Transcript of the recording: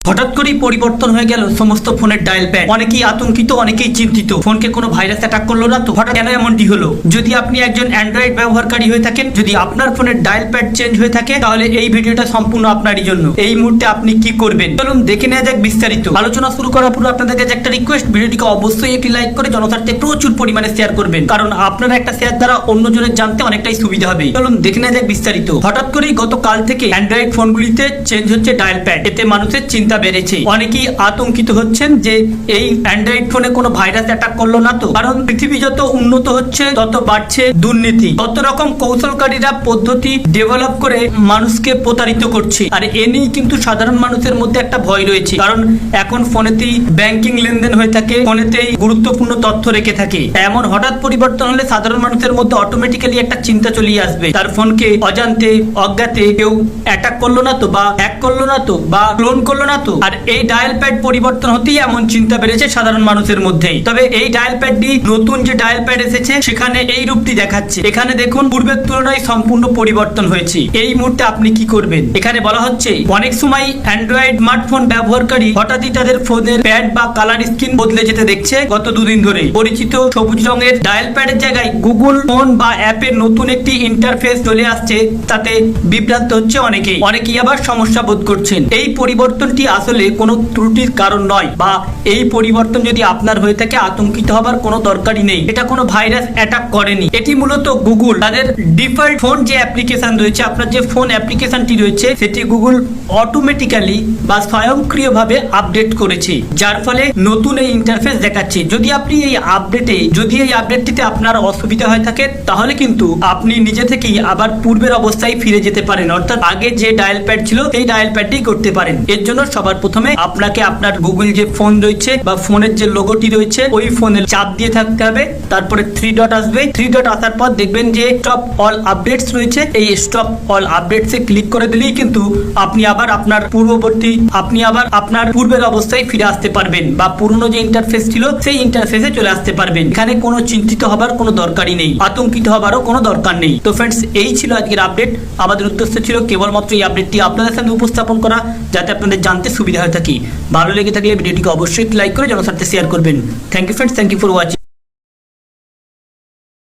হঠাৎ করেই পরিবর্তন হয়ে গেল সমস্ত ফোনের ডায়াল প্যাড। অনেকেই আতঙ্কিত, অনেকেই চিন্তিত, ফোনকে কোনো ভাইরাস অ্যাটাক করলো না তো? হঠাৎ কেন এমনটি হলো? যদি আপনি একজন অ্যান্ড্রয়েড ব্যবহারকারী হয়ে থাকেন, যদি আপনার ফোনের ডায়াল প্যাড চেঞ্জ হয়ে থাকে, তাহলে এই ভিডিওটা সম্পূর্ণ আপনারই জন্য। এই মুহূর্তে আপনি কি করবেন চলুন দেখে নেওয়া যাক বিস্তারিত। আলোচনা শুরু করার পূর্বে আপনাদের কাছে একটা রিকোয়েস্ট, ভিডিওটিকে অবশ্যই একটি লাইক করে জনস্বার্থে প্রচুর পরিমাণে শেয়ার করবেন, কারণ আপনারা একটা শেয়ার দ্বারা অন্যজনের জানতে অনেকটাই সুবিধা হবে। চলুন দেখে নেওয়া যাক বিস্তারিত। হঠাৎ করেই গতকাল থেকে অ্যান্ড্রয়েড ফোনগুলিতে চেঞ্জ হচ্ছে ডায়াল প্যাড। এতে মানুষের চিন্তা বেড়েছে, অনেকেই আতঙ্কিত হচ্ছেন যে এই অ্যান্ড্রয়েড ফোনে কোনো ভাইরাস অ্যাটাক করলো না তো? কারণ পৃথিবী যত উন্নত হচ্ছে তত বাড়ছে দুর্নীতি, কত রকম কৌশলকারীরা পদ্ধতি ডেভেলপ করে মানুষকে প্রতারিত করছে। আর এ নিয়ে কিন্তু সাধারণ মানুষের মধ্যে একটা ভয় রয়েছে, কারণ এখন ফোনেতেই ব্যাংকিং লেনদেন হয়ে থাকে, ফোনেতেই গুরুত্বপূর্ণ তথ্য রেখে থাকে। এমন হঠাৎ পরিবর্তন হলে সাধারণ মানুষের মধ্যে অটোমেটিক্যালি একটা চিন্তা চলে আসবে, তার ফোনকে অজান্তে অজ্ঞাতে কেউ অ্যাটাক করলো না তো, বা হ্যাক করলো না তো, বা ক্লোন করলো না তো? আর এই ডায়াল প্যাড পরিবর্তন হতেই এমন চিন্তা বেড়েছে সাধারণ মানুষের মধ্যেই। তবে এই ডায়াল প্যাডটি, নতুন যে ডায়াল প্যাড এসেছে, সেখানে এই রূপটি দেখাচ্ছে। এখানে দেখুন পূর্বের তুলনায় সম্পূর্ণ পরিবর্তন হয়েছে। এই মুহূর্তে আপনি কি করবেন? এখানে বলা হচ্ছে অনেক সময় অ্যান্ড্রয়েড স্মার্টফোন ব্যবহারকারী হঠাৎই তাদের ফোনের প্যাড বা কালার স্ক্রিন বদলে যেতে দেখছে গত দুদিন ধরে। পরিচিত সবুজ রঙের ডায়াল প্যাডের জায়গায় গুগল ফোন বা অ্যাপের নতুন একটি ইন্টারফেস চলে আসছে, তাতে বিভ্রান্ত হচ্ছে অনেকেই আবার সমস্যা বোধ করছেন। এই পরিবর্তনটি আসলে কোনো ত্রুটির কারণ নয়, বা এই পরিবর্তন যদি আপনার হয়ে থাকে আতঙ্কিত হবার কোনো দরকারই নেই। এটা কোনো ভাইরাস অ্যাটাক করেনি। এটি মূলত গুগল তাদের ডিফল্ট ফোন যে অ্যাপ্লিকেশন রয়েছে, আপনার যে ফোন অ্যাপ্লিকেশনটি রয়েছে, সেটি গুগল অটোমেটিক্যালি বা স্বয়ংক্রিয়ভাবে আপডেট করেছে, যার ফলে নতুন এই ইন্টারফেস দেখাচ্ছে। যদি এই আপডেটটিতে আপনার অসুবিধা হয়ে থাকে, তাহলে কিন্তু আপনি নিজে থেকেই আবার পূর্বের অবস্থায় ফিরে যেতে পারেন, অর্থাৎ আগে যে ডায়াল প্যাড ছিল সেই ডায়াল প্যাডটি করতে পারেন। এর জন্য সবার প্রথমে আপনাকে আপনার গুগল যে ফোন রয়েছে বা ফোনের যে লোগোটি রয়েছে, ওই ফোনের চাপ দিয়ে থাকতে হবে। তারপরে 3 ডট আসবে। 3 ডট আসার পর দেখবেন যে স্টপ অল আপডেটস রয়েছে। এই স্টপ অল আপডেটসে ক্লিক করে দিলেই কিন্তু আপনি আবার আপনার পূর্বের অবস্থায় ফিরে আসতে পারবেন, বা পুরনো যে ইন্টারফেস ছিল সেই ইন্টারফেসে চলে আসতে পারবেন। এখানে কোনো চিন্তিত হবার কোনো দরকারই নেই, আতঙ্কিত হবারও কোনো দরকার নেই। তো ফ্রেন্ডস, এই ছিল আজকের আপডেট। আমাদের উদ্দেশ্য ছিল কেবলমাত্র এই আপডেটটি আপনাদের সামনে উপস্থাপন করা, যাতে আপনাদের জানতে সুবিধা হয়ে থাকে। ভালো লেগে থাকলে ভিডিওটিকে অবশ্যই লাইক করে জনস্বার্থে শেয়ার করবেন। Thank you friends, thank you for watching.